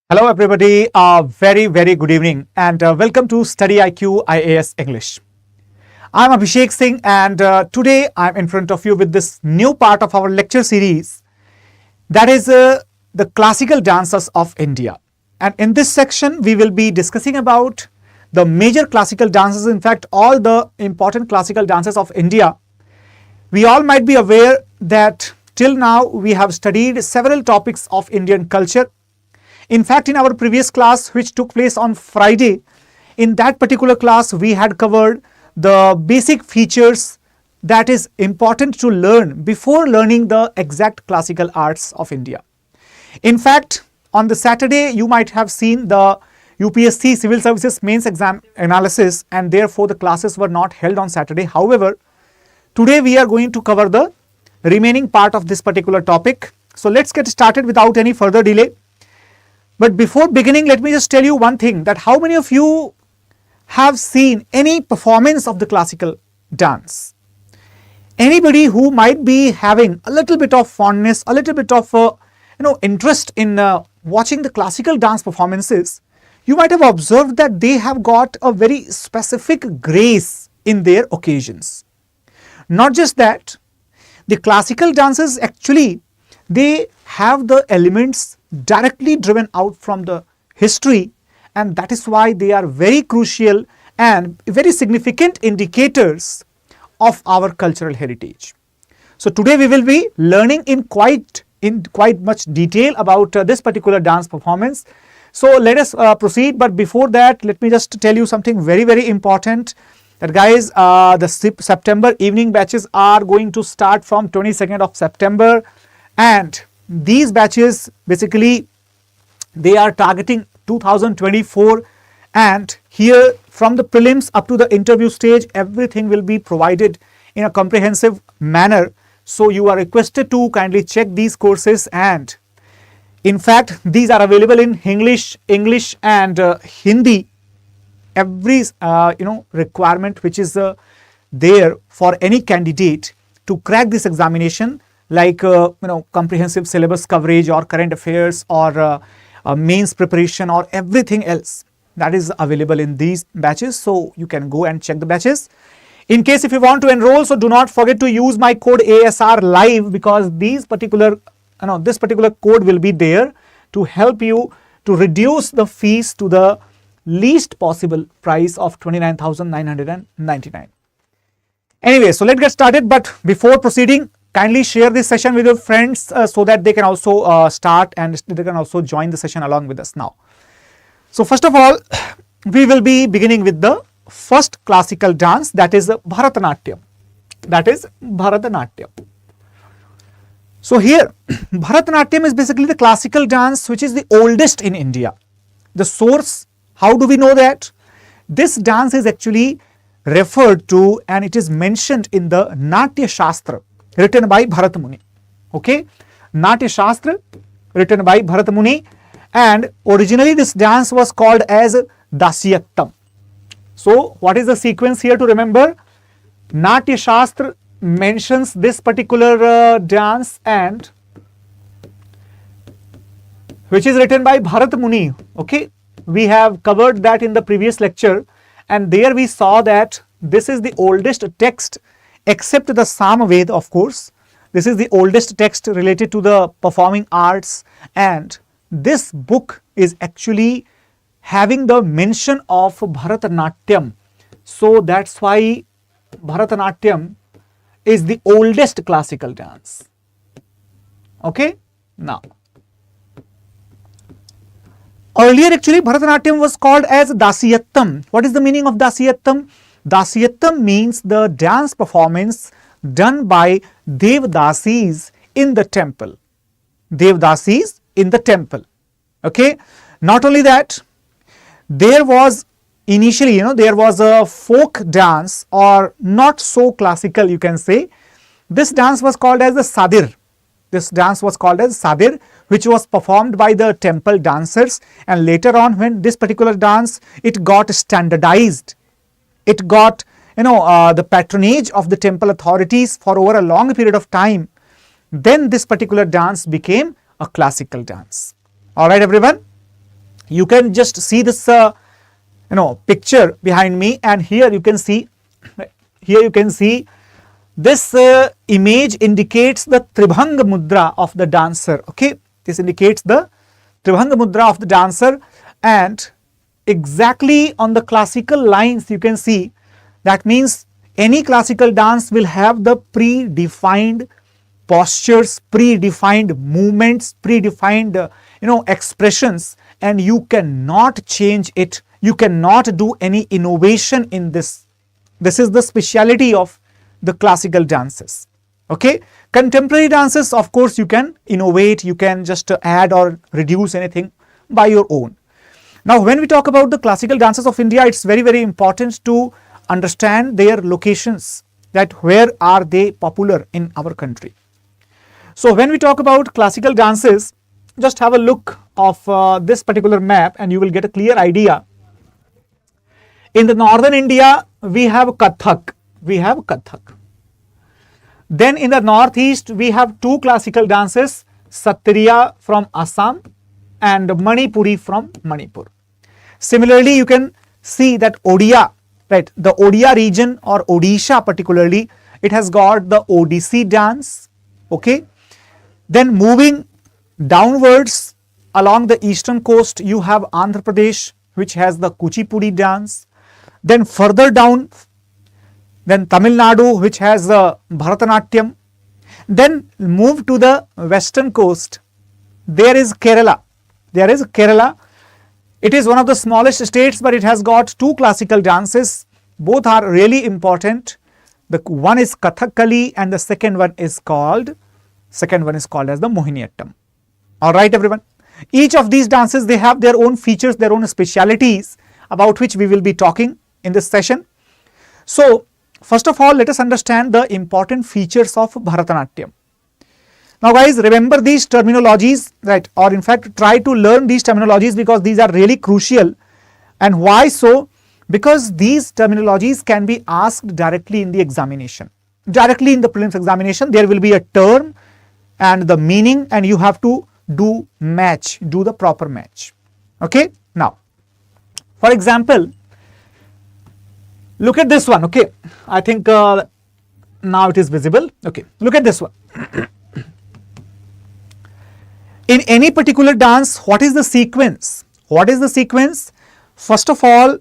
Hello everybody, very good evening and welcome to StudyIQ IAS English. I'm Abhishek Singh and today I'm in front of you with this new part of our lecture series, that is the classical dances of India. And in this section we will be discussing about the major classical dances, in fact all the important classical dances of India. We all might be aware that till now we have studied several topics of Indian culture. In fact, in our previous class, which took place on Friday, in that particular class, we had covered the basic features that is important to learn before learning the exact classical arts of India. In fact, on the Saturday, you might have seen the UPSC Civil Services Mains Exam analysis, and therefore the classes were not held on Saturday. However, today we are going to cover the remaining part of this particular topic. So let's get started without any further delay. But before beginning, let me just tell you one thing, that how many of you have seen any performance of the classical dance? Anybody who might be having a little bit of fondness, a little bit of interest in watching the classical dance performances, you might have observed that they have got a very specific grace in their occasions. Not just that, the classical dances actually, they have the elements directly driven out from the history, and that is why they are very crucial and very significant indicators of our cultural heritage. So today we will be learning in quite much detail about this particular dance performance. So let us proceed, but before that let me just tell you something very important, that guys, the September evening batches are going to start from 22nd of September, and these batches basically they are targeting 2024, and here from the prelims up to the interview stage everything will be provided in a comprehensive manner. So you are requested to kindly check these courses, and in fact these are available in English and Hindi. Every requirement which is there for any candidate to crack this examination, like comprehensive syllabus coverage or current affairs or mains preparation or everything else, that is available in these batches. So you can go and check the batches. In case if you want to enroll, so do not forget to use my code ASR live, because this particular code will be there to help you to reduce the fees to the least possible price of 29,999. Anyway, so let's get started, but before proceeding, kindly share this session with your friends so that they can also start and they can also join the session along with us now. So first of all, we will be beginning with the first classical dance, that is Bharatnatyam. So here Bharatnatyam is basically the classical dance which is the oldest in India. The source, how do we know that? This dance is actually referred to and it is mentioned in the Natya Shastra written by Bharat Muni. Okay, Natya Shastra written by Bharat Muni, and originally this dance was called as Dasiyattam. So what is the sequence here to remember? Natya Shastra mentions this particular dance, and which is written by Bharat Muni. Okay, we have covered that in the previous lecture, and there we saw that this is the oldest text except the Samaveda, of course. This is the oldest text related to the performing arts, and this book is actually having the mention of Bharatnatyam. So that's why Bharatnatyam is the oldest classical dance. Okay, now earlier actually Bharatnatyam was called as Dasiyattam. What is the meaning of Dasiyattam? Dasiyattam means the dance performance done by Devdasis in the temple. Devdasis in the temple. Okay. Not only that, there was initially, there was a folk dance, or not so classical you can say. This dance was called as the Sadir. This dance was called as Sadir, which was performed by the temple dancers, and later on when this particular dance, it got standardized. It got the patronage of the temple authorities for over a long period of time. Then this particular dance became a classical dance. All right, everyone. You can just see this picture behind me, and here you can see this image indicates the Tribhanga Mudra of the dancer. Okay, this indicates the Tribhanga Mudra of the dancer, and exactly on the classical lines you can see, that means any classical dance will have the predefined postures, predefined movements, predefined expressions, and you cannot change it. You cannot do any innovation in this. This is the speciality of the classical dances. Okay, contemporary dances, of course, you can innovate, you can just add or reduce anything by your own. Now, when we talk about the classical dances of India, it's very, very important to understand their locations, that where are they popular in our country. So, when we talk about classical dances, just have a look of this particular map and you will get a clear idea. In the northern India, we have Kathak. Then in the northeast, we have two classical dances, Satria from Assam and Manipuri from Manipur. Similarly, you can see that Odia, right, the Odia region or Odisha particularly, it has got the Odissi dance. Okay, then moving downwards along the eastern coast, you have Andhra Pradesh, which has the Kuchipudi dance. Then further down, then Tamil Nadu, which has the Bharatnatyam. Then move to the western coast, there is Kerala. It is one of the smallest states, but it has got two classical dances. Both are really important. The one is Kathakali and the second one is called as the Mohini Atam. All right, everyone. Each of these dances, they have their own features, their own specialities, about which we will be talking in this session. So, first of all, let us understand the important features of Bharatnatyam. Now guys, remember these terminologies, right, or in fact try to learn these terminologies because these are really crucial. And why so? Because these terminologies can be asked directly in the examination. Directly in the prelims examination, there will be a term and the meaning, and you have to do the proper match. Okay, now, for example, look at this one. Okay, I think now it is visible. Okay, look at this one. In any particular dance, what is the sequence? First of all,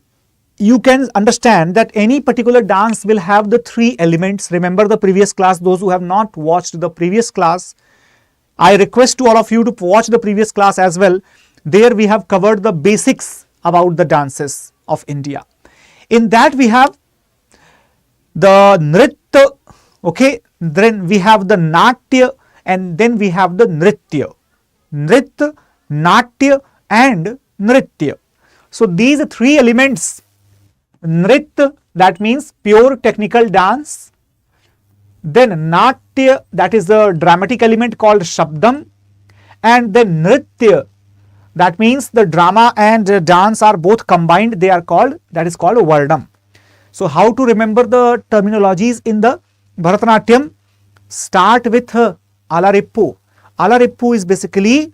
you can understand that any particular dance will have the three elements. Remember the previous class. Those who have not watched the previous class, I request to all of you to watch the previous class as well. There we have covered the basics about the dances of India. In that we have the Nritya, okay, then we have the Natya, and then we have the Nritya. Nritya, Natya and Nritya. So these three elements, Nritya, that means pure technical dance. Then Natya, that is the dramatic element called Sabdam. And then Nritya, that means the drama and dance are both combined. That is called Varnam. So how to remember the terminologies in the Bharatnatyam? Start with Alarippu. Alarippu is basically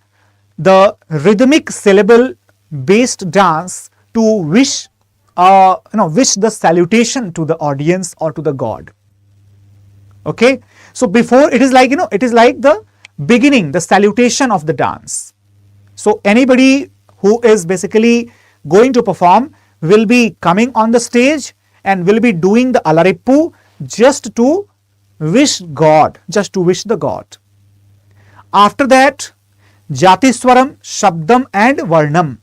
the rhythmic syllable based dance to wish the salutation to the audience or to the god. Okay, so before it is like the beginning, the salutation of the dance. So anybody who is basically going to perform will be coming on the stage and will be doing the Alarippu just to wish God, just to wish the god. After that, Jatiswaram, Sabdam and Varnam.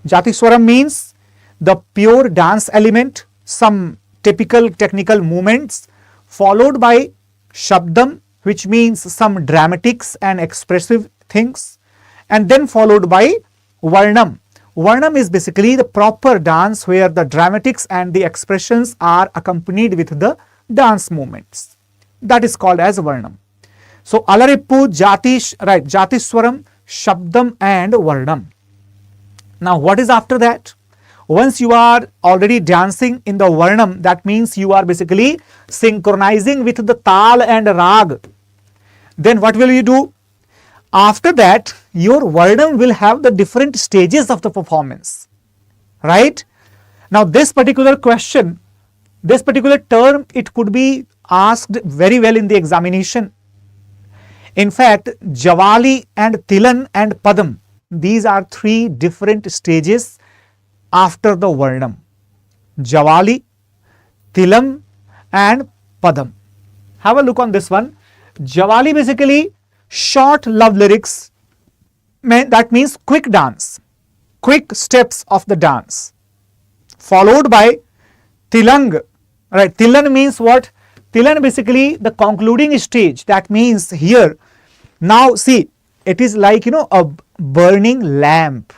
Jatiswaram means the pure dance element, some typical technical movements, followed by Sabdam, which means some dramatics and expressive things, and then followed by Varnam. Varnam is basically the proper dance where the dramatics and the expressions are accompanied with the dance movements. That is called as Varnam. So Alarippu, Jatiswaram, Sabdam and Varnam. Now what is after that? Once you are already dancing in the Varnam, that means you are basically synchronizing with the Tal and Rag. Then what will you do? After that, your Varnam will have the different stages of the performance, right? Now, this particular question, this particular term, it could be asked very well in the examination. In fact, Javali and Tilan and Padam, these are three different stages after the Varnam. Javali, Tilam and Padam. Have a look on this one. Javali basically short love lyrics, that means quick dance, quick steps of the dance, followed by Tilang, right? Tilan means what? Tilan basically the concluding stage, that means here, now see, it is like, a burning lamp.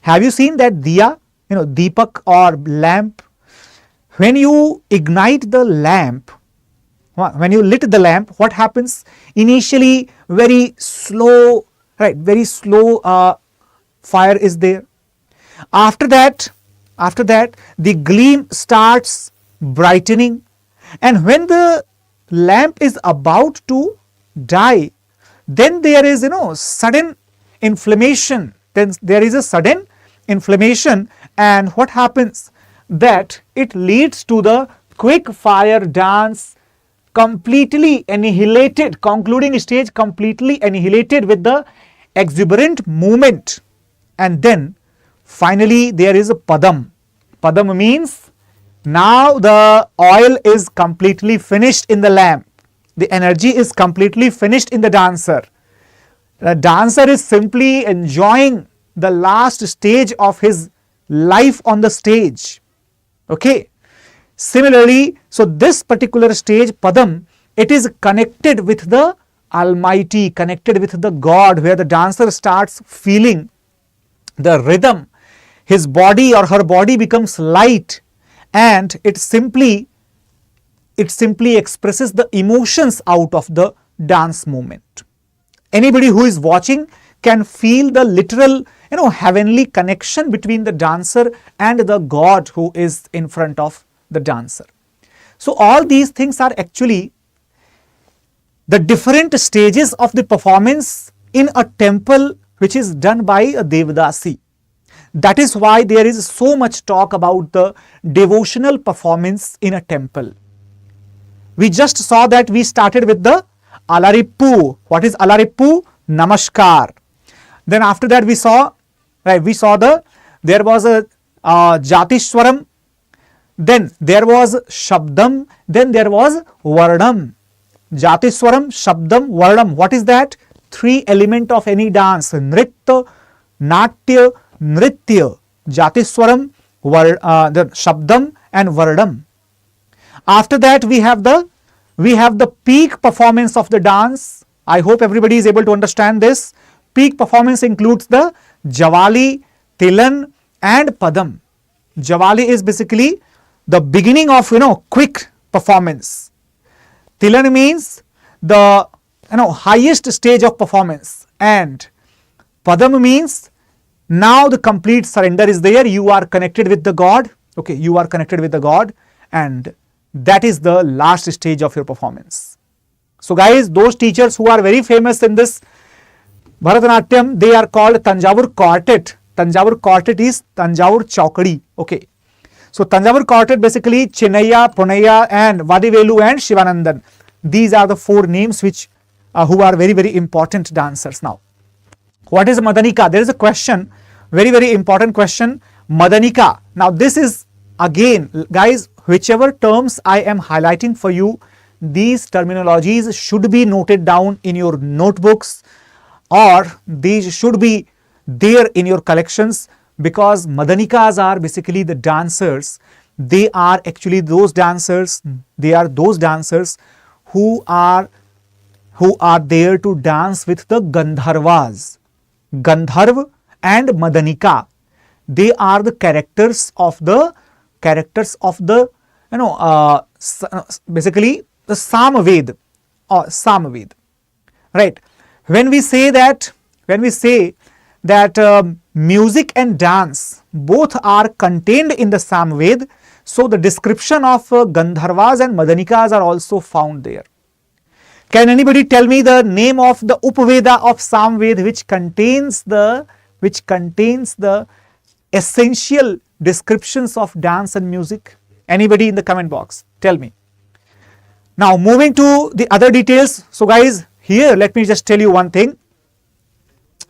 Have you seen that diya, deepak or lamp? When you ignite the lamp, when you lit the lamp, what happens? Initially, very slow, right? Very slow fire is there. After that, the gleam starts brightening, and when the lamp is about to die, then there is, sudden inflammation. Then there is a sudden inflammation, and what happens? That it leads to the quick fire dance, completely annihilated, concluding stage completely annihilated with the exuberant movement. And then finally there is a Padam. Padam means now the oil is completely finished in the lamp. The energy is completely finished in the dancer. The dancer is simply enjoying the last stage of his life on the stage. Okay. Similarly, so this particular stage, Padam, it is connected with the Almighty, connected with the God, where the dancer starts feeling the rhythm. His body or her body becomes light, and it simply expresses the emotions out of the dance movement. Anybody who is watching can feel the literal, heavenly connection between the dancer and the God who is in front of the dancer. So all these things are actually the different stages of the performance in a temple which is done by a Devadasi. That is why there is so much talk about the devotional performance in a temple. We just saw that we started with the Alarippu. What is Alarippu? Namaskar. Then after that we saw there was a Jatiswaram, then there was Sabdam, then there was Varnam. Jatiswaram, Sabdam, Varnam. What is that? Three element of any dance: Nritya, Natya, Nritya. Jatiswaram, the Sabdam and Varnam. After that we have the peak performance of the dance. I hope everybody is able to understand this. Peak performance includes the Javali, Tilan and Padam. Javali is basically the beginning of quick performance. Tilan means the highest stage of performance, and Padam means now the complete surrender is there. You are connected with the God. Okay, you are connected with the God, and that is the last stage of your performance. So guys, those teachers who are very famous in this Bharatnatyam, they are called Tanjavur Quartet. Tanjavur Quartet is Tanjavur Chaukadi. Okay. So Tanjavur Quartet basically Chinnaya, Ponaya and Vadivelu and Shivanandan. These are the four names which who are very, very important dancers. Now, what is Madanika? There is a question, very, very important question. Madanika. Now this is again, guys, whichever terms I am highlighting for you, these terminologies should be noted down in your notebooks, or these should be there in your collections, because Madanikas are basically the dancers. They are actually those dancers, who are there to dance with the Gandharvas. Gandharv and Madanika, they are the characters of the basically the Samaved or Samaved, right? When we say that music and dance both are contained in the Samaved, so the description of Gandharvas and Madanikas are also found there. Can anybody tell me the name of the Upaveda of Samved which contains the essential descriptions of dance and music? Anybody in the comment box? Tell me. Now moving to the other details. So guys, here let me just tell you one thing.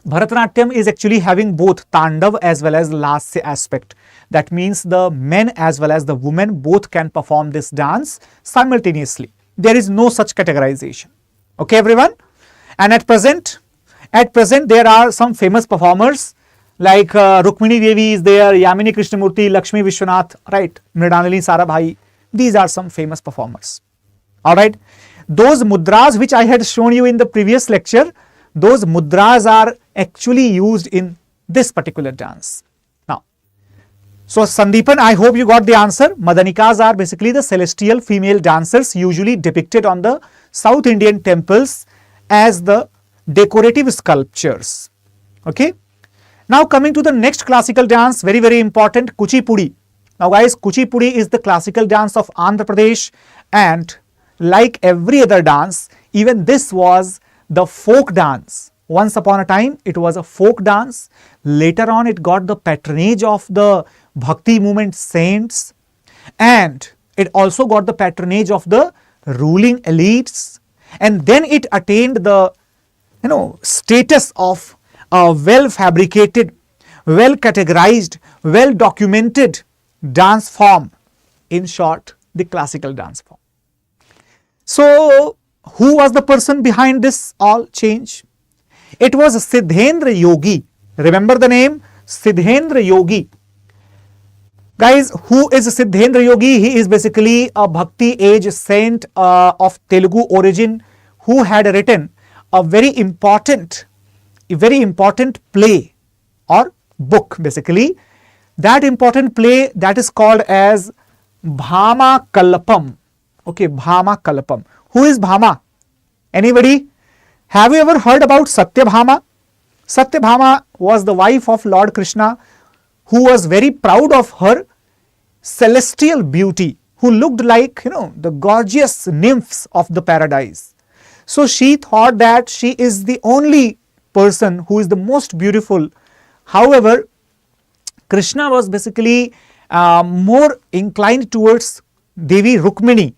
Bharatnatyam is actually having both Tandav as well as Lasya aspect. That means the men as well as the women both can perform this dance simultaneously. There is no such categorization. Okay everyone? And at present there are some famous performers like Rukmini Devi is there, Yamini Krishnamurti, Lakshmi Vishwanath, right? Mridalini Sarabhai. These are some famous performers. Alright. Those mudras which I had shown you in the previous lecture, those mudras are actually used in this particular dance. Now, so Sandeepan, I hope you got the answer. Madanikas are basically the celestial female dancers usually depicted on the South Indian temples as the decorative sculptures. Okay. Now coming to the next classical dance, very, very important, Kuchipudi. Now guys, Kuchipudi is the classical dance of Andhra Pradesh, and like every other dance, even this was the folk dance. Once upon a time, it was a folk dance. Later on, it got the patronage of the Bhakti movement saints, and it also got the patronage of the ruling elites, and then it attained the status of a well fabricated, well categorized, well documented dance form. In short, the classical dance form. So, who was the person behind this all change? It was Siddhendra Yogi. Remember the name? Siddhendra Yogi. Guys, who is Siddhendra Yogi? He is basically a Bhakti age saint of Telugu origin who had written a very important play or book basically. That important play that is called as Bhama Kalpam. Okay, Bhama Kalpam. Who is Bhama? Anybody? Have you ever heard about Satyabhama? Satyabhama was the wife of Lord Krishna, who was very proud of her celestial beauty, who looked like, the gorgeous nymphs of the paradise. So she thought that she is the only person who is the most beautiful. However, Krishna was basically more inclined towards Devi Rukmini.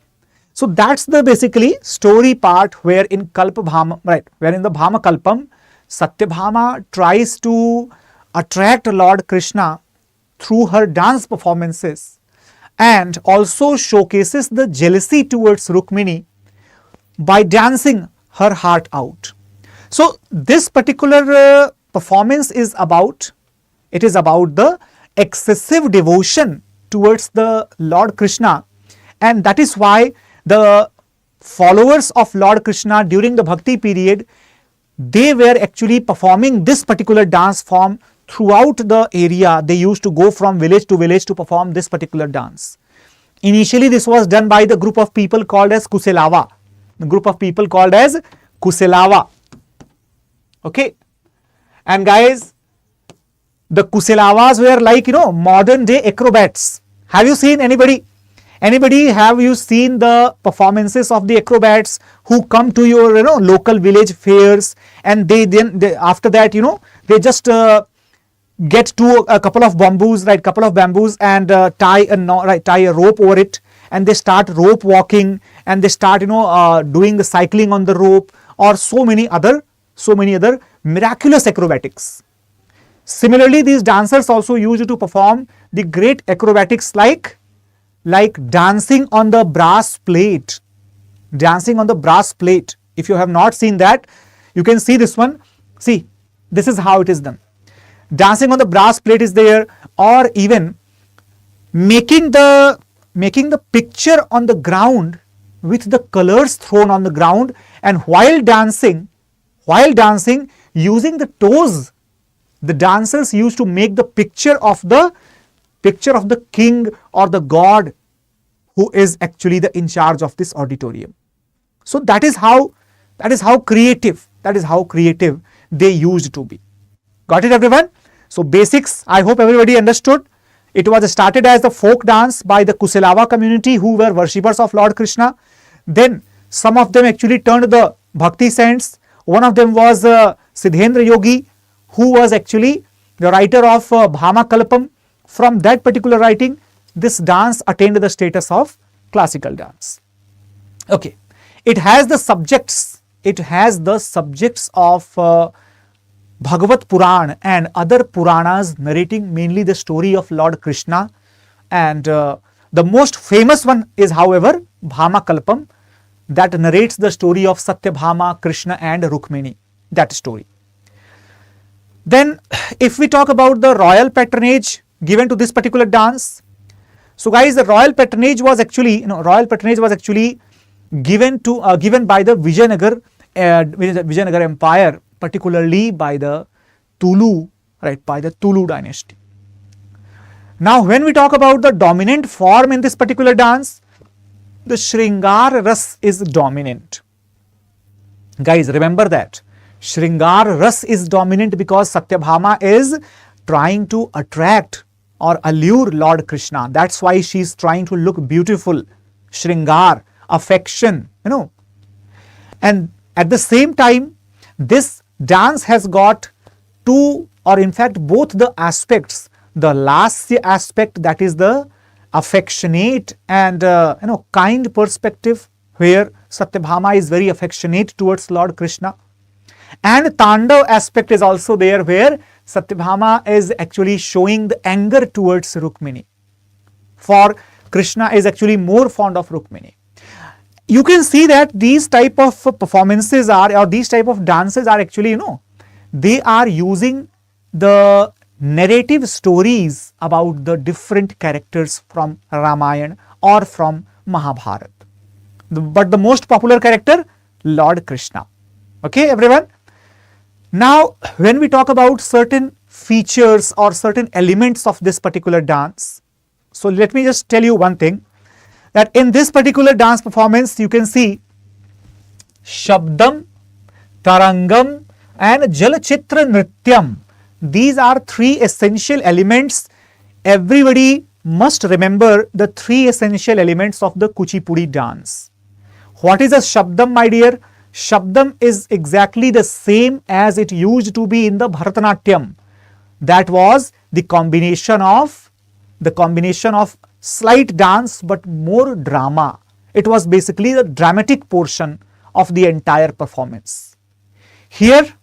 So that's the basically story part where in Kalpabhama, right, where in the Bhama Kalpam, Satyabhama tries to attract Lord Krishna through her dance performances and also showcases the jealousy towards Rukmini by dancing her heart out. So this particular performance is about the excessive devotion towards the Lord Krishna, and that is why the followers of Lord Krishna during the Bhakti period, they were actually performing this particular dance form throughout the area. They used to go from village to village to perform this particular dance. Initially, this was done by the group of people called as Kuselava. The group of people called as Kuselava. Okay. And guys, the Kuselavas were like, modern day acrobats. Have you seen anybody? Have you seen the performances of the acrobats who come to your local village fairs, and they after that they just get to a couple of bamboos and tie a rope over it, and they start rope walking, and they start doing the cycling on the rope, or so many other miraculous acrobatics. Similarly, these dancers also used to perform the great acrobatics like dancing on the brass plate. If you have not seen that, you can see this one. See, this is how it is done. Dancing on the brass plate is there, or even making the picture on the ground with the colors thrown on the ground, and while dancing using the toes, the dancers used to make the picture of the king or the god who is actually in charge of this auditorium. So that is how creative they used to be. Got it, everyone? So basics, I hope everybody understood. It was started as a folk dance by the Kuselava community who were worshippers of Lord Krishna. Then Some of them actually turned the bhakti saints. One of them was Siddhendra Yogi, who was actually the writer of Bhama Kalpam. From that particular writing, this dance attained the status of classical dance. Okay, it has the subjects. It has the subjects of Bhagavat Puran and other Puranas narrating mainly the story of Lord Krishna, and the most famous one is, however, Bhama Kalpam, that narrates the story of Satyabhama, Krishna and Rukmini, that story. Then if we talk about the royal patronage given to this particular dance, so guys, the royal patronage was actually, given by the Vijayanagar Empire, particularly by the Tulu, right, by the Tulu dynasty. Now when we talk about the dominant form in this particular dance, the Shringar Ras is dominant. Guys, remember that Shringar Ras is dominant because Satyabhama is trying to attract or allure Lord Krishna. That's why she is trying to look beautiful. Shringar, affection, and at the same time, this dance has got two, or in fact both the aspects. The lasya aspect, that is the affectionate and kind perspective, where Satyabhama is very affectionate towards Lord Krishna, and Tandav aspect is also there, where Satyabhama is actually showing the anger towards Rukmini, for Krishna is actually more fond of Rukmini. You can see that these type of performances are, or these type of dances are actually, they are using the narrative stories about the different characters from Ramayana or from Mahabharata. But the most popular character, Lord Krishna. Okay, everyone? Now, when we talk about certain features or certain elements of this particular dance, so let me just tell you one thing, that in this particular dance performance, you can see Sabdam, Tarangam and Jalachitra Nrityam. These are three essential elements. Everybody must remember the three essential elements of the Kuchipudi dance. What is a Sabdam, my dear? Sabdam is exactly the same as it used to be in the Bharatnatyam. That was the combination of slight dance but more drama. It was basically the dramatic portion of the entire performance. Here,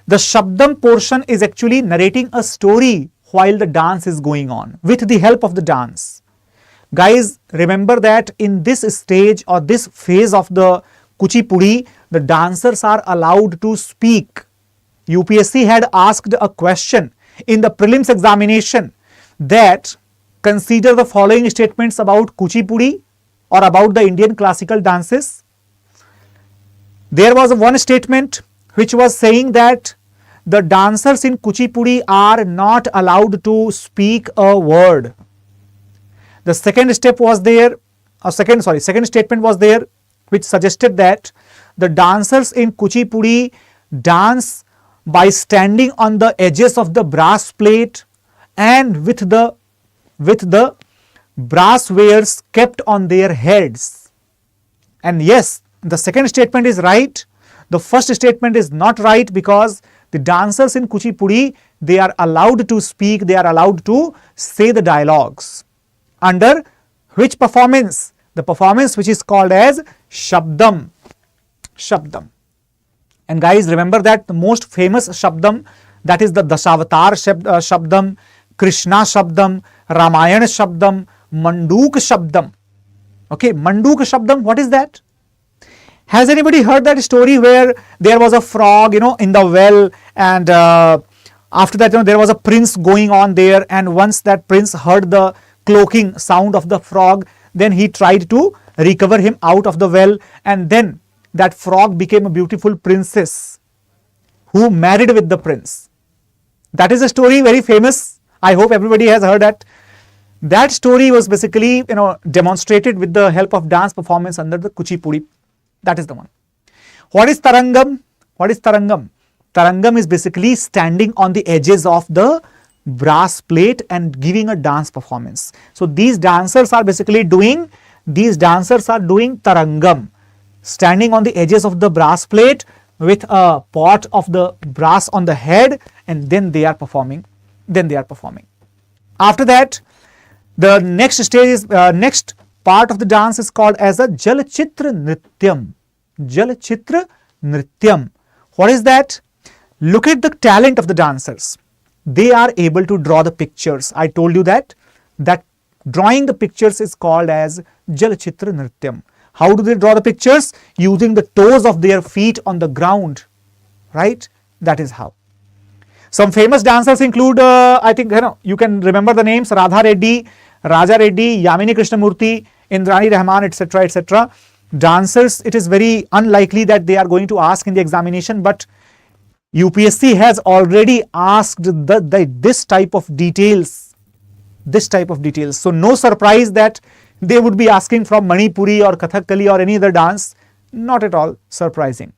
the Sabdam portion is actually narrating a story while the dance is going on with the help of the dance. Guys, remember that in this stage or this phase of the Kuchipudi, the dancers are allowed to speak. UPSC had asked a question in the prelims examination that consider the following statements about Kuchipudi or about the Indian classical dances. There was one statement which was saying that the dancers in Kuchipudi are not allowed to speak a word. The second step was there, second statement was there, which suggested that the dancers in Kuchipudi dance by standing on the edges of the brass plate and with the brass wares kept on their heads. And yes, the second statement is right. The first statement is not right, because the dancers in Kuchipudi, they are allowed to speak, they are allowed to say the dialogues. Under which performance? The performance which is called as Sabdam. Sabdam. And guys, remember that the most famous Sabdam, that is the Dasavatar Sabdam, Krishna Sabdam, Ramayana Sabdam, Manduk Sabdam. Okay, Manduk Sabdam, what is that? Has anybody heard that story where there was a frog, in the well, and after that, there was a prince going on there, and once that prince heard the cloaking sound of the frog, then he tried to recover him out of the well, and then that frog became a beautiful princess who married with the prince. That is a story very famous. I hope everybody has heard that. That story was basically, demonstrated with the help of dance performance under the Kuchipudi. That is the one. What is Tarangam? What is Tarangam? Tarangam is basically standing on the edges of the brass plate and giving a dance performance. So these dancers are basically doing Tarangam. standing on the edges of the brass plate with a pot of the brass on the head, and then they are performing. After that, the next stage is next part of the dance is called as a Jalchitra Nrityam. Jalchitra Nrityam. What is that? Look at the talent of the dancers. They are able to draw the pictures. I told you that drawing the pictures is called as Jalchitra Nrityam. How do they draw the pictures? Using the toes of their feet on the ground, right? That is how. Some famous dancers include, I think you can remember the names: Radha Reddy, Raja Reddy, Yamini Krishnamurthy, Indrani Rahman, etc., etc. Dancers, it is very unlikely that they are going to ask in the examination, but UPSC has already asked this type of details. So no surprise that they would be asking from Manipuri or Kathakali or any other dance. Not at all surprising.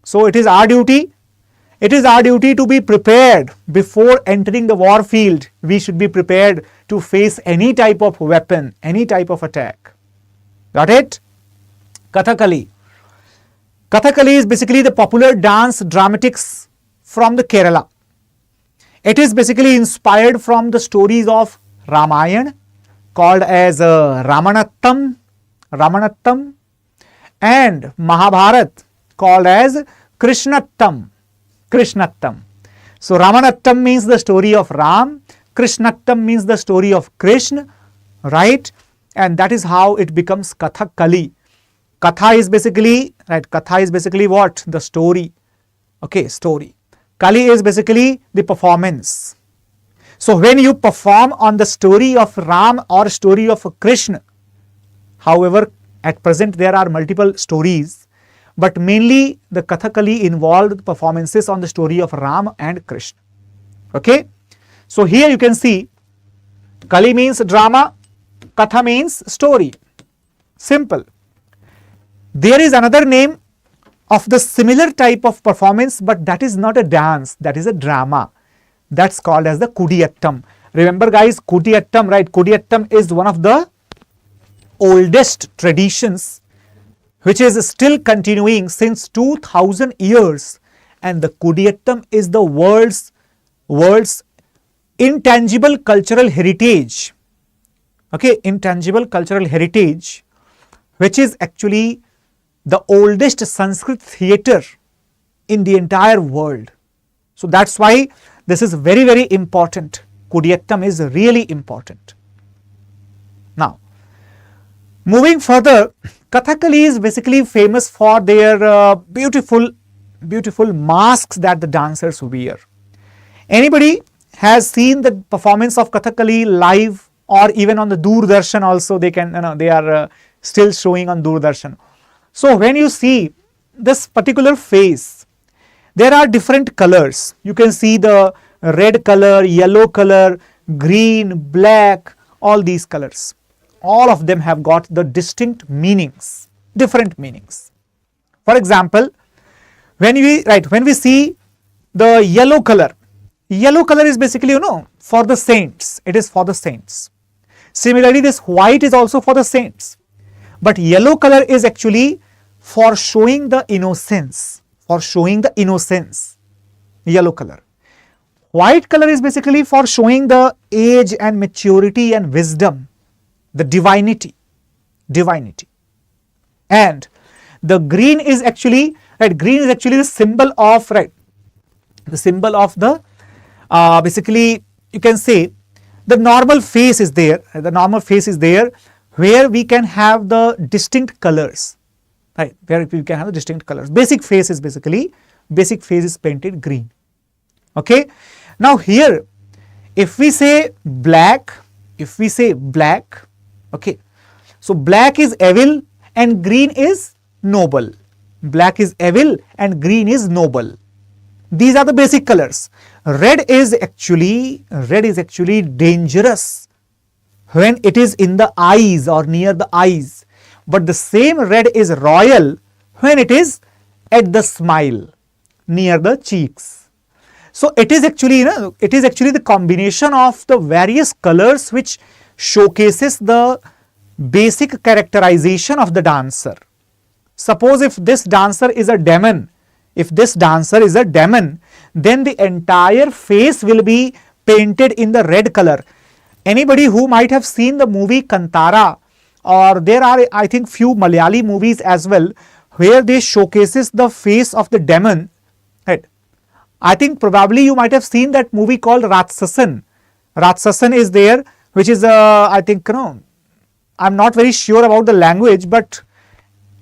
So it is our duty. To be prepared before entering the war field. We should be prepared to face any type of weapon, any type of attack. Got it? Kathakali. Kathakali is basically the popular dance dramatics from the Kerala. It is basically inspired from the stories of Ramayana, called as Ramanattam, and Mahabharat, called as Krishnattam. So Ramanattam means the story of Ram, Krishnattam means the story of Krishna, right? And that is how it becomes Kathakali. Katha is basically what? The story. Okay, story. Kali is basically the performance. So when you perform on the story of Ram or story of Krishna, however, at present there are multiple stories, but mainly the Kathakali involved performances on the story of Ram and Krishna. Okay, so here you can see Kali means drama, Katha means story. Simple. There is another name of the similar type of performance, but that is not a dance, that is a drama. That's called as the Kudiyattam. Remember guys, Kudiyattam, right? Kudiyattam is one of the oldest traditions which is still continuing since 2000 years, and the Kudiyattam is the world's intangible cultural heritage. Okay, intangible cultural heritage, which is actually the oldest Sanskrit theatre in the entire world. So that's why this is very, very important. Kudiyattam is really important. Now, moving further, Kathakali is basically famous for their beautiful masks that the dancers wear. Anybody has seen the performance of Kathakali live or even on the Doordarshan also? They can, they are still showing on Doordarshan. So when you see this particular face, there are different colors. You can see the red color, yellow color, green, black, all these colors. All of them have got the distinct meanings, different meanings. For example, when we see the yellow color is basically, for the saints. It is for the saints. Similarly, this white is also for the saints. But yellow color is actually for showing the innocence. Yellow color. White color is basically for showing the age and maturity and wisdom, the divinity. And the green is actually, the symbol of, the basically you can say the normal face is there. Where we can have the distinct colors, right? Where we can have the distinct colors. Basic face is painted green. Okay. Now here, if we say black, okay. So black is evil and green is noble. Black is evil and green is noble. These are the basic colors. Red is actually dangerous when it is in the eyes or near the eyes. But the same red is royal when it is at the smile, near the cheeks. So it is actually, the combination of the various colors which showcases the basic characterization of the dancer. suppose if this dancer is a demon, then the entire face will be painted in the red color. Anybody who might have seen the movie Kantara, or there are I think few Malayali movies as well where they showcases the face of the demon, right? I think probably you might have seen that movie called Ratsasan. Ratsasan is there, which is I think, I'm not very sure about the language, but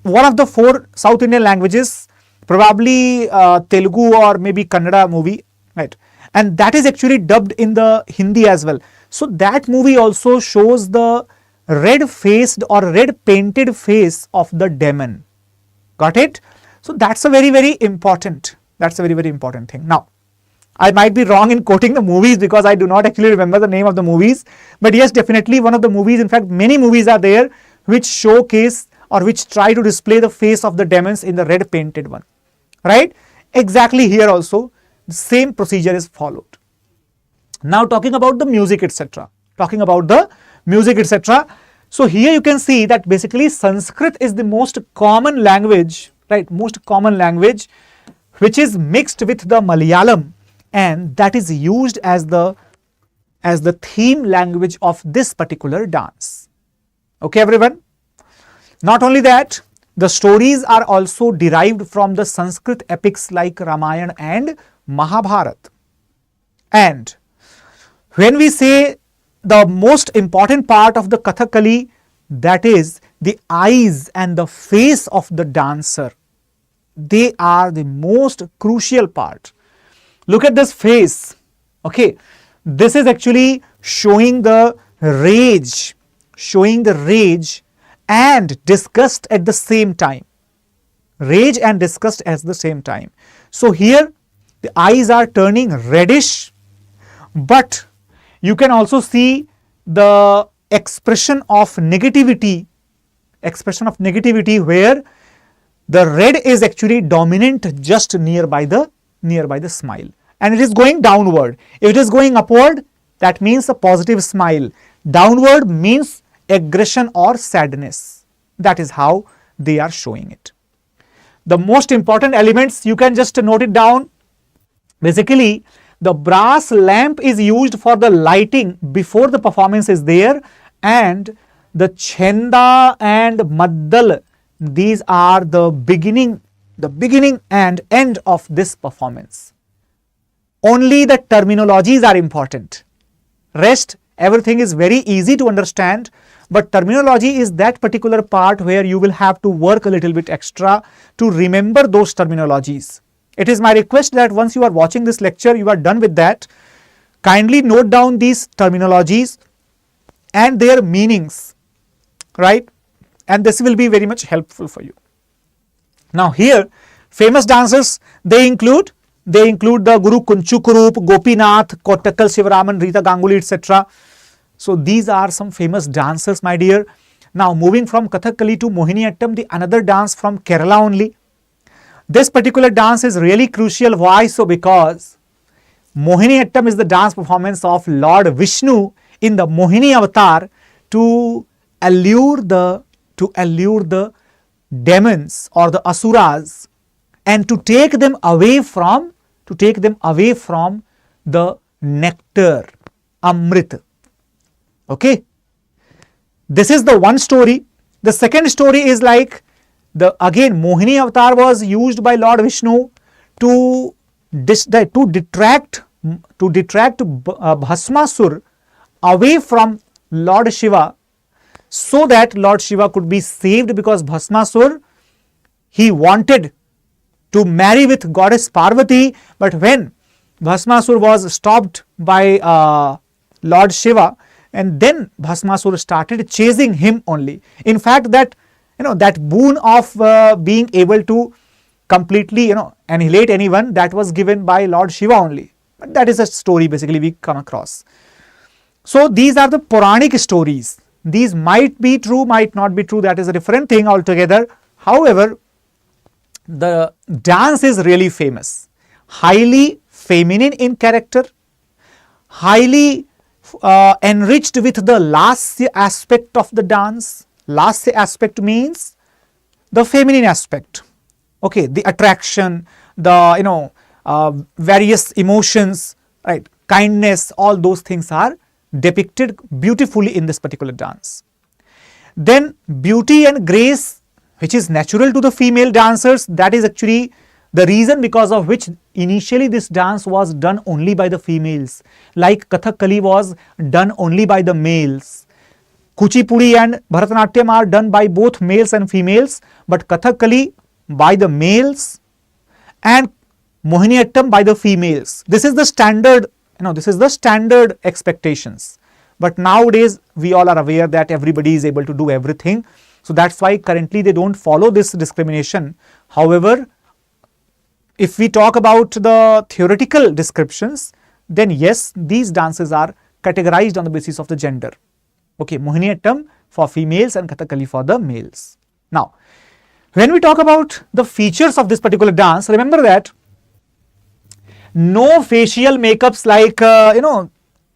one of the 4 South Indian languages, probably Telugu or maybe Kannada movie, right? And that is actually dubbed in the Hindi as well. So that movie also shows the red faced or red painted face of the demon. Got it? So that's a very, very important thing. Now, I might be wrong in quoting the movies because I do not actually remember the name of the movies, but yes, definitely one of the movies, in fact many movies are there which showcase or which try to display the face of the demons in the red painted one, right? Exactly here also the same procedure is followed. Now talking about the music, etc. So here you can see that basically Sanskrit is the most common language, right? Most common language which is mixed with the Malayalam, and that is used as the theme language of this particular dance. Okay, everyone? Not only that, the stories are also derived from the Sanskrit epics like Ramayana and Mahabharata. And when we say the most important part of the Kathakali, that is the eyes and the face of the dancer, they are the most crucial part. Look at this face. Okay, this is actually showing the rage and disgust at the same time. So here the eyes are turning reddish, but you can also see the expression of negativity where the red is actually dominant just nearby the smile, and it is going downward. If it is going upward, that means a positive smile. Downward means aggression or sadness. That is how they are showing it. The most important elements, you can just note it down. Basically, the brass lamp is used for the lighting before the performance is there, and the chenda and maddal, these are the beginning and end of this performance. Only the terminologies are important. Rest, everything is very easy to understand, but terminology is that particular part where you will have to work a little bit extra to remember those terminologies. It is my request that once you are watching this lecture, you are done with that, kindly note down these terminologies and their meanings, right? And this will be very much helpful for you. Now here, famous dancers, they include the Guru Kunchukurup, Gopinath, Kottakkal Shivaraman, Rita Ganguly, etc. So these are some famous dancers, my dear. Now moving from Kathakali to Mohini Atam, the another dance from Kerala only. This particular dance is really crucial. Why? So because Mohini Atam is the dance performance of Lord Vishnu in the Mohini avatar to allure the demons or the asuras and to take them away from the nectar, Amrit. Okay, this is the one story. The second story is like again Mohini avatar was used by Lord Vishnu to detract Bhasmasur away from Lord Shiva, so that Lord Shiva could be saved, because Bhasmasur, he wanted to marry with goddess Parvati, but when Bhasmasur was stopped by Lord Shiva, and then Bhasmasur started chasing him only. In fact, that boon of being able to completely annihilate anyone, that was given by Lord Shiva only. But that is a story basically we come across. So these are the Puranic stories. These might be true, might not be true, that is a different thing altogether. However, the dance is really famous, highly feminine in character, highly enriched with the lasya aspect of the dance. Lasya aspect means the feminine aspect. Okay, the attraction, the various emotions, right, kindness, all those things are depicted beautifully in this particular dance. Then beauty and grace, which is natural to the female dancers, that is actually the reason because of which initially this dance was done only by the females, like Kathakali was done only by the males. Kuchipudi and Bharatnatyam are done by both males and females, but Kathakali by the males and Mohini Atam by the females. This is the standard, this is the standard expectations. But nowadays we all are aware that everybody is able to do everything. So that's why currently they don't follow this discrimination. However, if we talk about the theoretical descriptions, then yes, these dances are categorized on the basis of the gender. Okay, Mohini Atam for females and Kathakali for the males. Now, when we talk about the features of this particular dance, remember that no facial makeups like,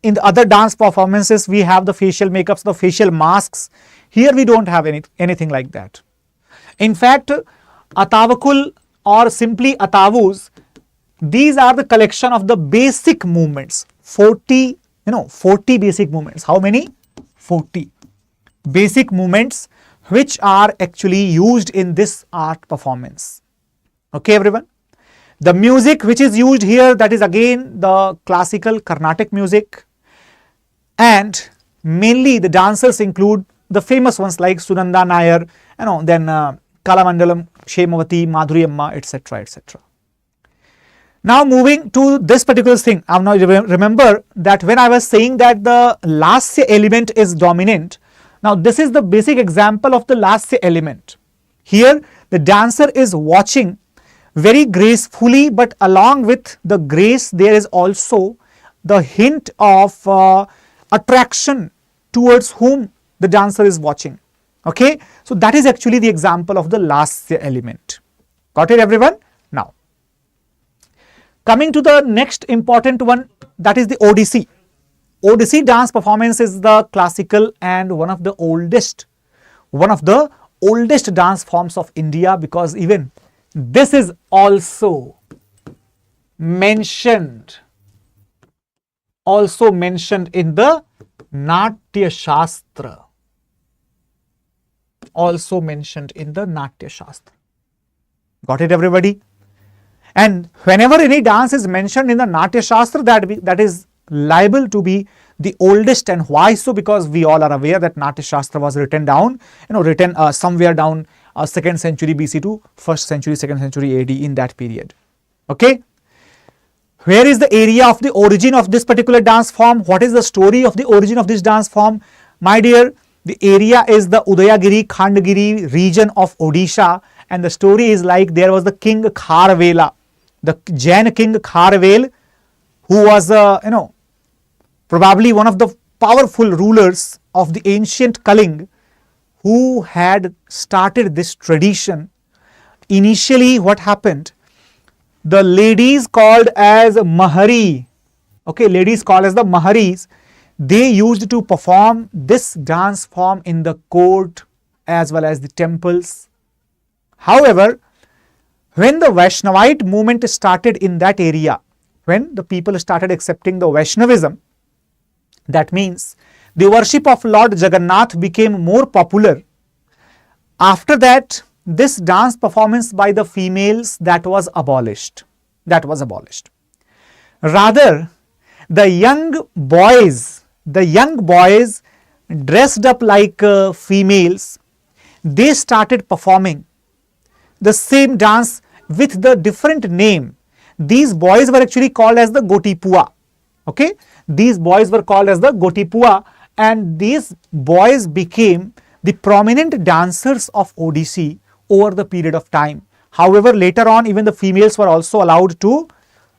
in the other dance performances, we have the facial makeups, the facial masks. Here we don't have anything like that. In fact, Atavakul or simply Atavus, these are the collection of the basic movements. 40 basic movements. How many? 40 basic movements which are actually used in this art performance. Okay, everyone. The music which is used here, that is again the classical Carnatic music, and mainly the dancers include the famous ones like Sunanda Nair, then Kalamandalam, Shemavati, Madhuri Amma, etc., etc. Now moving to this particular thing, I now remember that when I was saying that the lasya element is dominant, now this is the basic example of the lasya element. Here the dancer is watching very gracefully, but along with the grace there is also the hint of attraction towards whom the dancer is watching. Okay, so that is actually the example of the lasya element. Got it, everyone? Now, coming to the next important one, that is the Odissi. Odissi dance performance is the classical and one of the oldest dance forms of India, because even this is also mentioned in the Natya Shastra. Also mentioned in the Natya Shastra. Got it, everybody? And whenever any dance is mentioned in the Natya Shastra, that is liable to be the oldest. And why so? Because we all are aware that Natya Shastra was written somewhere down 2nd century BC to 1st century, 2nd century AD, in that period. Okay. Where is the area of the origin of this particular dance form? What is the story of the origin of this dance form? My dear, the area is the Udayagiri, Khandagiri region of Odisha, and the story is like there was the king Kharvela, the Jain king Kharvel, who was probably one of the powerful rulers of the ancient Kaling, who had started this tradition. Initially, what happened? The ladies called as Mahari, okay, ladies called as the Maharis, they used to perform this dance form in the court as well as the temples. However, when the Vaishnavite movement started in that area, when the people started accepting the Vaishnavism, that means the worship of Lord Jagannath became more popular. After that, this dance performance by the females, that was abolished. Rather, the young boys dressed up like females, they started performing the same dance with the different name. These boys were actually called as the Gotipua. Okay, these boys were called as the Gotipua, and these boys became the prominent dancers of Odissi over the period of time. However, later on, even the females were also allowed to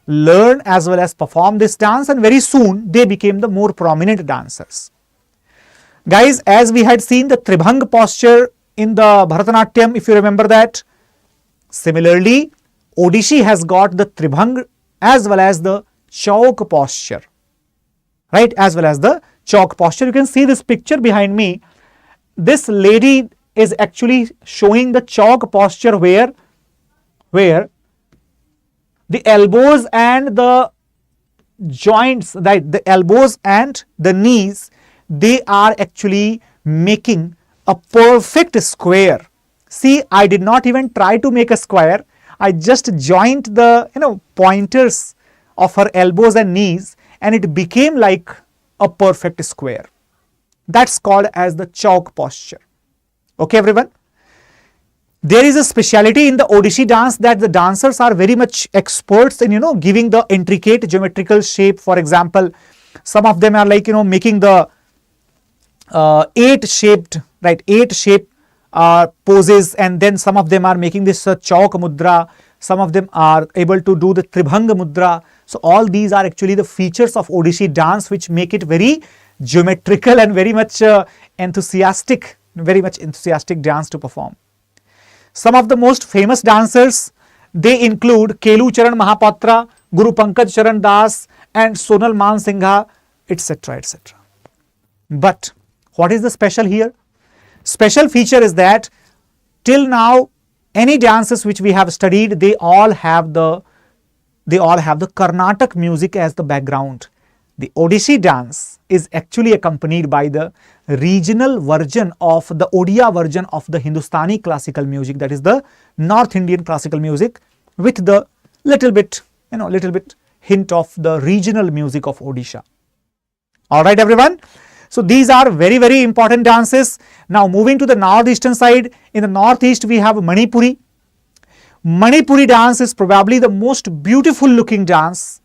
learn as well as perform this dance, and very soon they became the more prominent dancers. Guys, as we had seen the Tribhang posture in the Bharatnatyam, if you remember that, similarly, Odissi has got the Tribhang as well as the Chauk posture, right, as well as the Chauk posture. You can see this picture behind me. This lady is actually showing the chalk posture where the elbows and the joints, right, the elbows and the knees, they are actually making a perfect square. See, I did not even try to make a square. I just joined the pointers of her elbows and knees, and it became like a perfect square. That's called as the chalk posture. Okay, everyone. There is a speciality in the Odissi dance that the dancers are very much experts in giving the intricate geometrical shape. For example, some of them are like making the eight shaped poses, and then some of them are making this chalk mudra. Some of them are able to do the tribhanga mudra. So all these are actually the features of Odissi dance which make it very geometrical and very much enthusiastic dance to perform. Some of the most famous dancers, they include Kelu Charan Mahapatra, Guru Pankaj Charan Das, and Sonal Man Singha, etc., etc. But what is the special here? Special feature is that till now any dances which we have studied, they all have the Carnatic music as the background. The Odissi dance is actually accompanied by the regional version of the Odia version of the Hindustani classical music, that is the North Indian classical music, with the little bit hint of the regional music of Odisha. All right, everyone. So these are very, very important dances. Now moving to the northeastern side, in the northeast we have Manipuri. Manipuri dance is probably the most beautiful looking dance.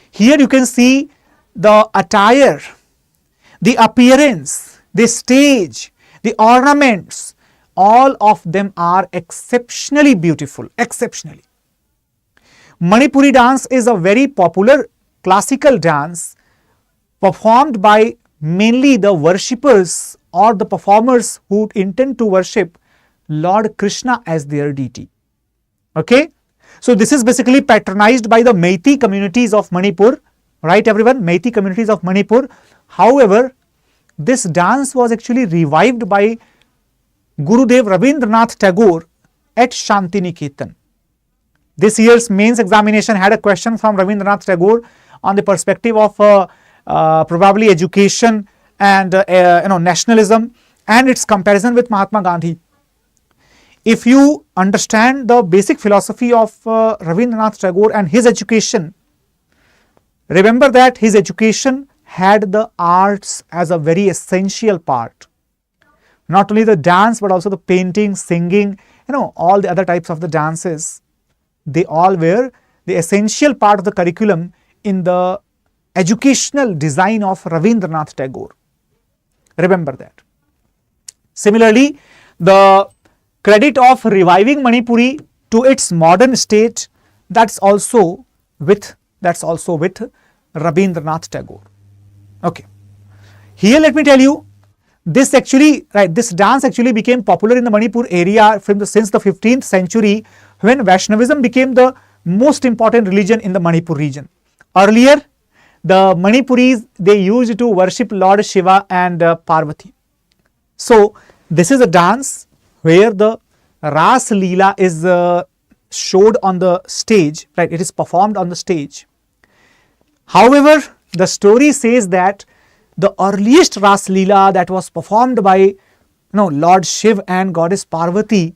Here you can see the attire, the appearance, the stage, the ornaments, all of them are exceptionally beautiful, exceptionally. Manipuri dance is a very popular classical dance performed by mainly the worshippers or the performers who intend to worship Lord Krishna as their deity. Okay, so this is basically patronized by the Meitei communities of Manipur, right everyone, Meitei communities of Manipur. However, this dance was actually revived by Gurudev Rabindranath Tagore at Shantiniketan. This year's mains examination had a question from Rabindranath Tagore on the perspective of probably education and nationalism and its comparison with Mahatma Gandhi. If you understand the basic philosophy of Rabindranath Tagore and his education, remember that his education had the arts as a very essential part. Not only the dance but also the painting, singing, all the other types of the dances. They all were the essential part of the curriculum in the educational design of Rabindranath Tagore. Remember that. Similarly, the credit of reviving Manipuri to its modern state, that's also with Rabindranath Tagore. Okay. Here let me tell you, this dance actually became popular in the Manipur area since the 15th century, when Vaishnavism became the most important religion in the Manipur region. Earlier, the Manipuris, they used to worship Lord Shiva and Parvati. So this is a dance where the Ras Leela is showed on the stage, right? It is performed on the stage. However, the story says that the earliest Ras Leela that was performed by Lord Shiv and Goddess Parvati,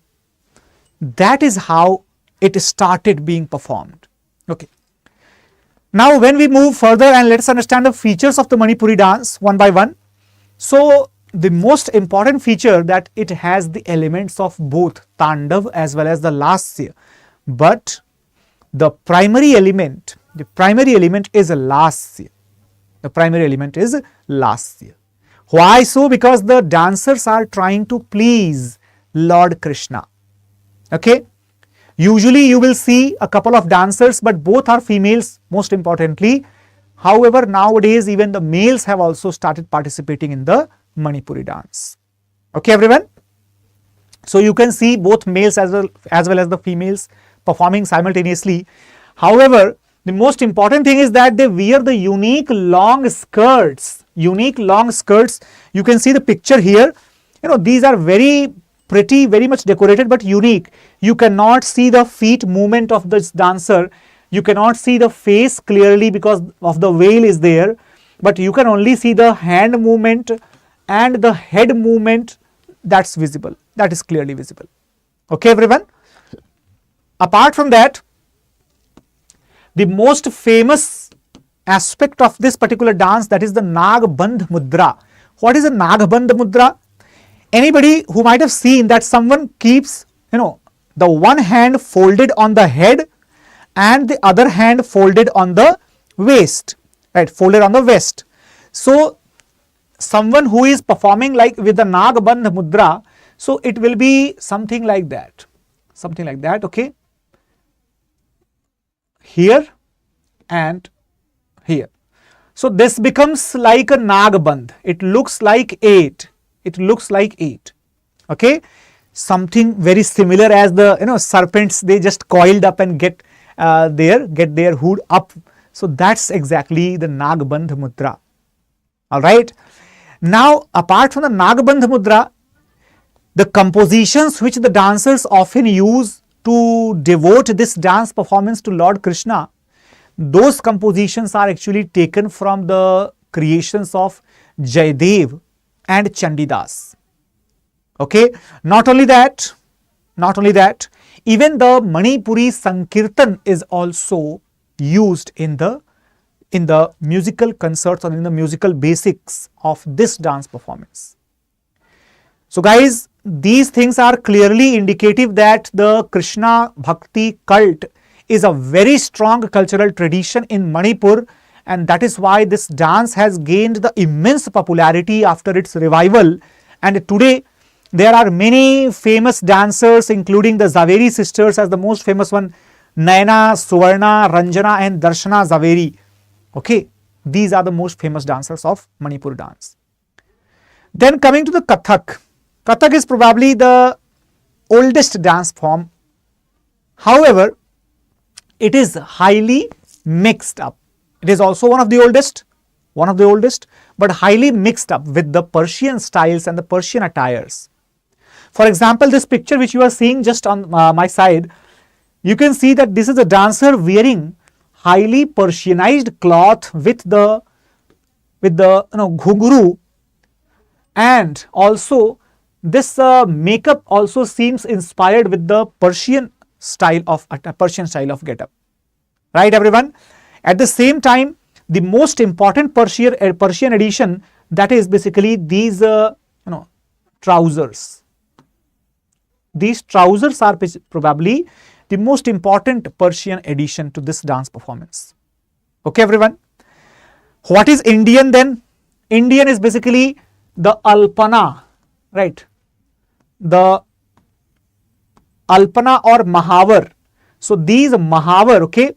that is how it started being performed. Okay. Now when we move further and let us understand the features of the Manipuri dance one by one. So the most important feature that it has the elements of both Tandav as well as the Lasya, but the primary element is Lasya. The primary element is Lasya. Why so? Because the dancers are trying to please Lord Krishna. Okay. Usually you will see a couple of dancers, but both are females most importantly. However, nowadays even the males have also started participating in the Manipuri dance. Okay everyone. So you can see both males as well as the females performing simultaneously. However, the most important thing is that they wear the unique long skirts. You can see the picture here. These are very pretty, very much decorated but unique. You cannot see the feet movement of this dancer. You cannot see the face clearly because of the veil is there, but you can only see the hand movement and the head movement. That's visible. That is clearly visible. Okay, everyone. Apart from that, the most famous aspect of this particular dance, that is the Nagbandh Mudra. What is a Nagbandh Mudra? Anybody who might have seen that someone keeps, the one hand folded on the head and the other hand folded on the waist, right? Folded on the waist. So someone who is performing like with the Nagbandh Mudra, so it will be something like that, okay? Here and here. So this becomes like a Nagbandh. It looks like 8. Okay? Something very similar as the serpents, they just coiled up and get their hood up. So that's exactly the Nagbandh Mudra. Alright. Now apart from the Nagbandh Mudra, the compositions which the dancers often use to devote this dance performance to Lord Krishna, those compositions are actually taken from the creations of Jayadev and Chandidas. Okay, not only that, even the Manipuri Sankirtan is also used in the musical concerts or in the musical basics of this dance performance. So guys, these things are clearly indicative that the Krishna Bhakti cult is a very strong cultural tradition in Manipur, and that is why this dance has gained the immense popularity after its revival. And today there are many famous dancers, including the Zaveri sisters as the most famous one, Nayana, Suvarna, Ranjana and Darshana Zaveri. Okay, these are the most famous dancers of Manipur dance. Then coming to the Kathak. Kathak is probably the oldest dance form. However, it is highly mixed up. It is also one of the oldest, but highly mixed up with the Persian styles and the Persian attires. For example, this picture which you are seeing just on my side, you can see that this is a dancer wearing highly Persianized cloth with the ghungru, and also this makeup also seems inspired with the Persian style of getup. Right, everyone? At the same time, the most important Persian addition, that is basically these trousers. These trousers are probably the most important Persian addition to this dance performance. Okay, everyone? What is Indian then? Indian is basically the Alpana, right? The Alpana or Mahavar. So these Mahavar, okay?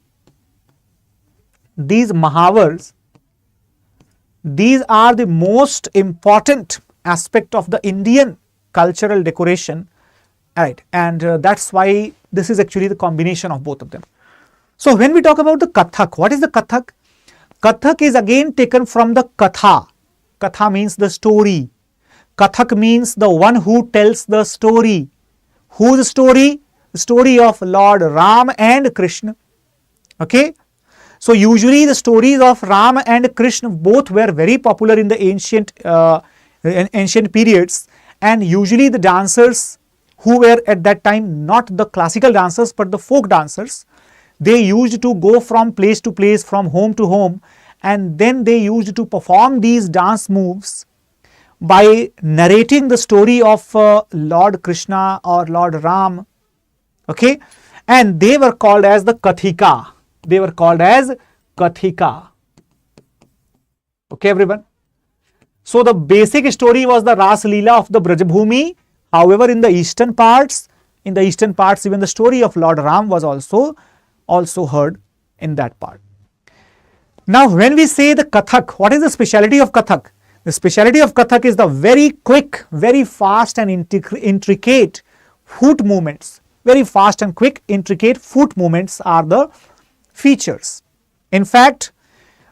These Mahavars, these are the most important aspect of the Indian cultural decoration, right? And that's why this is actually the combination of both of them. So when we talk about the Kathak, what is the Kathak? Kathak is again taken from the Katha. Katha means the story. Kathak means the one who tells the story. Whose story? The story of Lord Ram and Krishna. Okay. So usually the stories of Ram and Krishna both were very popular in the ancient periods, and usually the dancers who were at that time not the classical dancers but the folk dancers, they used to go from place to place, from home to home, and then they used to perform these dance moves by narrating the story of Lord Krishna or Lord Ram. Okay, and they were called as the Kathika. They were called as Kathika. Okay, everyone. So the basic story was the Ras Leela of the Brajabhumi. However, in the eastern parts, even the story of Lord Ram was also heard in that part. Now, when we say the Kathak, what is the speciality of Kathak? The speciality of Kathak is the very quick, very fast and intricate foot movements. Very fast and quick, intricate foot movements are the features. In fact,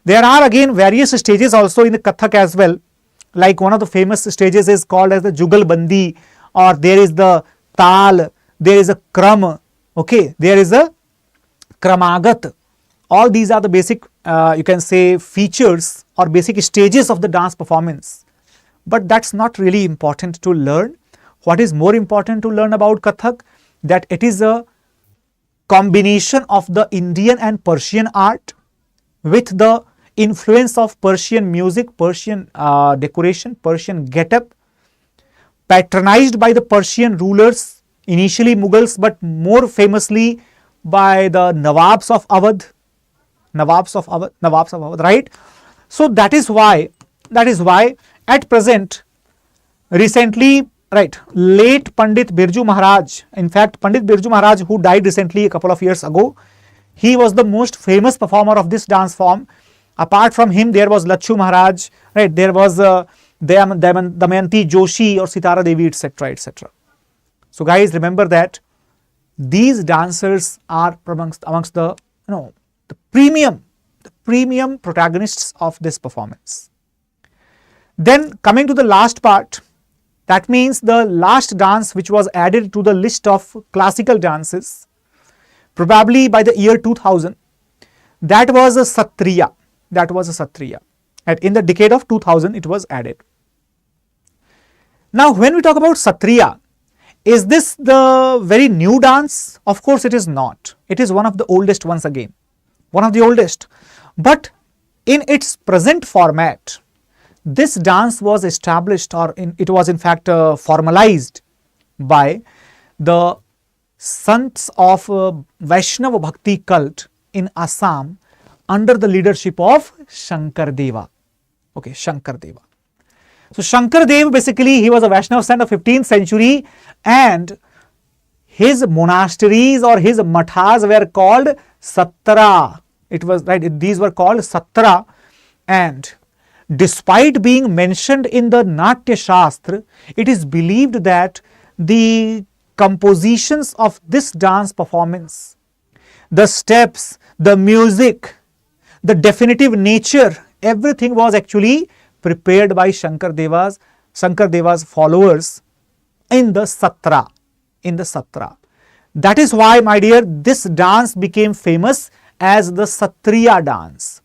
there are again various stages also in the Kathak as well. Like one of the famous stages is called as the Jugalbandi or there is the tal, there is a kram, okay, there is a kramagat. All these are the basic you can say features or basic stages of the dance performance. But that's not really important to learn. What is more important to learn about Kathak? That it is a combination of the Indian and Persian art with the influence of Persian music, Persian decoration, Persian get-up, patronized by the Persian rulers, initially Mughals, but more famously by the Nawabs of Awadh, right? So that is why at present, recently, right, late Pandit Birju Maharaj, in fact Pandit Birju Maharaj, who died recently a couple of years ago, he was the most famous performer of this dance form. Apart from him, there was Lachu Maharaj, right, there was Damayanti Joshi or Sitara Devi, etc., etc. So guys, remember that these dancers are amongst the the premium protagonists of this performance. Then coming to the last part, that means the last dance which was added to the list of classical dances, probably by the year 2000, that was a Satria. And in the decade of 2000, it was added. Now, when we talk about Satria, is this the very new dance? Of course, it is not. It is one of the oldest once again. One of the oldest. But in its present format, this dance was established, or it was in fact formalized by the sons of Vaishnava Bhakti cult in Assam under the leadership of Shankardeva. Okay, Shankardeva. So Shankardev, basically he was a Vaishnava saint of 15th century, and his monasteries or his mathas were called Satra. It was right, these were called Satra, and despite being mentioned in the Natya Shastra, it is believed that the compositions of this dance performance, the steps, the music, the definitive nature, everything was actually prepared by Shankardeva's followers in the Satra. That is why, my dear, this dance became famous as the Satria dance.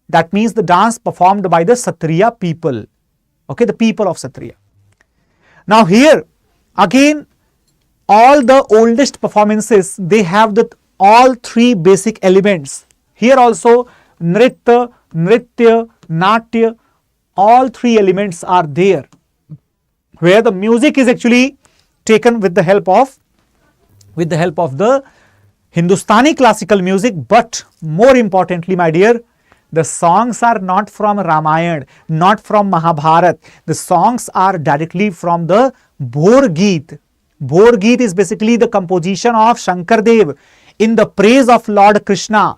That means the dance performed by the Satria people. Okay, the people of Satria. Now here, again, all the oldest performances, they have all three basic elements. Here also, Nritya, Natya, all three elements are there, where the music is actually taken with the help of the Hindustani classical music. But more importantly, my dear, the songs are not from Ramayana, not from Mahabharata. The songs are directly from the Bhor Geet. Bhor Geet is basically the composition of Shankardev in the praise of Lord Krishna.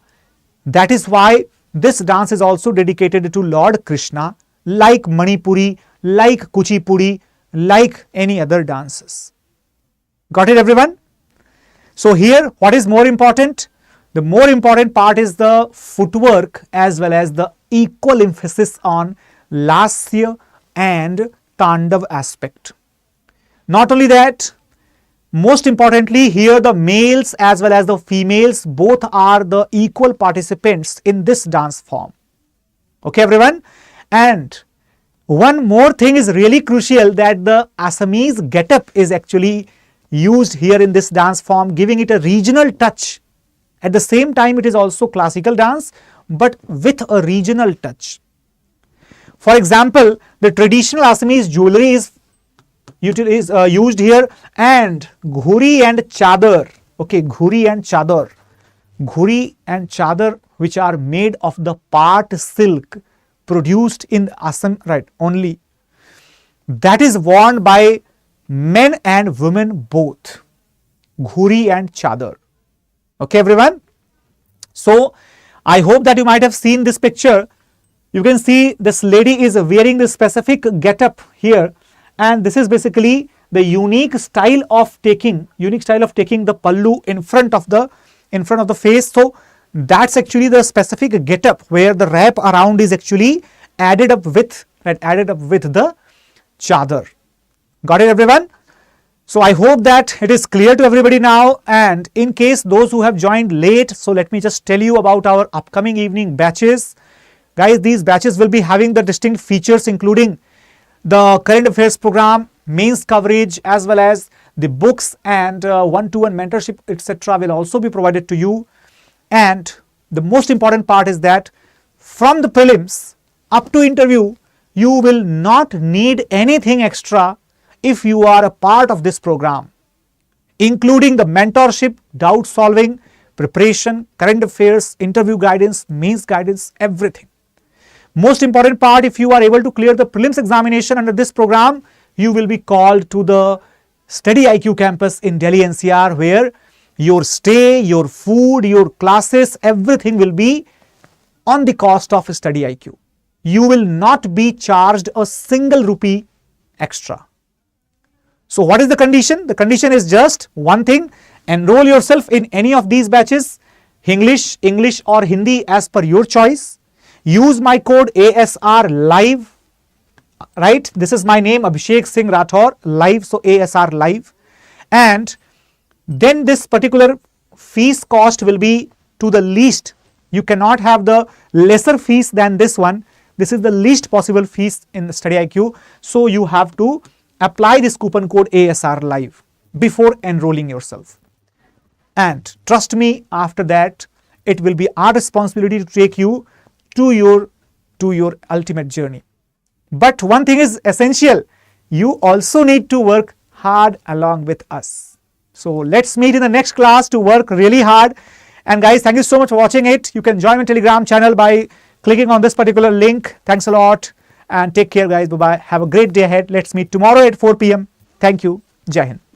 That is why this dance is also dedicated to Lord Krishna, like Manipuri, like Kuchipudi, like any other dances. Got it, everyone? So here, what is more important? The more important part is the footwork, as well as the equal emphasis on Lasya and Tandav aspect. Not only that, most importantly, here the males as well as the females, both are the equal participants in this dance form. Okay, everyone? And one more thing is really crucial, that the Assamese get-up is actually used here in this dance form, giving it a regional touch. At the same time, it is also classical dance, but with a regional touch. For example, the traditional Assamese jewelry is used here, and ghuri and chadar. Okay, ghuri and chadar, which are made of the part silk produced in Assam, right, only. That is worn by men and women both. Ghuri and chadar. Okay, everyone? So, I hope that you might have seen this picture. You can see this lady is wearing this specific get-up here, and this is basically the unique style of taking the pallu in front of the face. So, that's actually the specific get-up where the wrap around is actually added up with the chadar. Got it, everyone? So I hope that it is clear to everybody now, and in case those who have joined late, so let me just tell you about our upcoming evening batches. Guys, these batches will be having the distinct features including the current affairs program, mains coverage, as well as the books, and one-to-one mentorship, etc. will also be provided to you. And the most important part is that from the prelims up to interview, you will not need anything extra if you are a part of this program, including the mentorship, doubt solving, preparation, current affairs, interview guidance, mains guidance, everything. Most important part, if you are able to clear the prelims examination under this program, you will be called to the StudyIQ campus in Delhi NCR, where your stay, your food, your classes, everything will be on the cost of StudyIQ. You will not be charged a single rupee extra. So what is the condition? The condition is just one thing: enroll yourself in any of these batches, English or Hindi as per your choice. Use my code ASR live, right? This is my name, Abhishek Singh Rathore, live, so ASR live. And then this particular fees cost will be to the least. You cannot have the lesser fees than this one. This is the least possible fees in the StudyIQ. So you have to apply this coupon code ASR live before enrolling yourself. And trust me, after that, it will be our responsibility to take you to your ultimate journey. But one thing is essential: you also need to work hard along with us. So let's meet in the next class to work really hard. And guys, thank you so much for watching it. You can join my Telegram channel by clicking on this particular link. Thanks a lot and take care, guys. Bye bye. Have a great day ahead. Let's meet tomorrow at 4 p.m. Thank you. Jai Hind.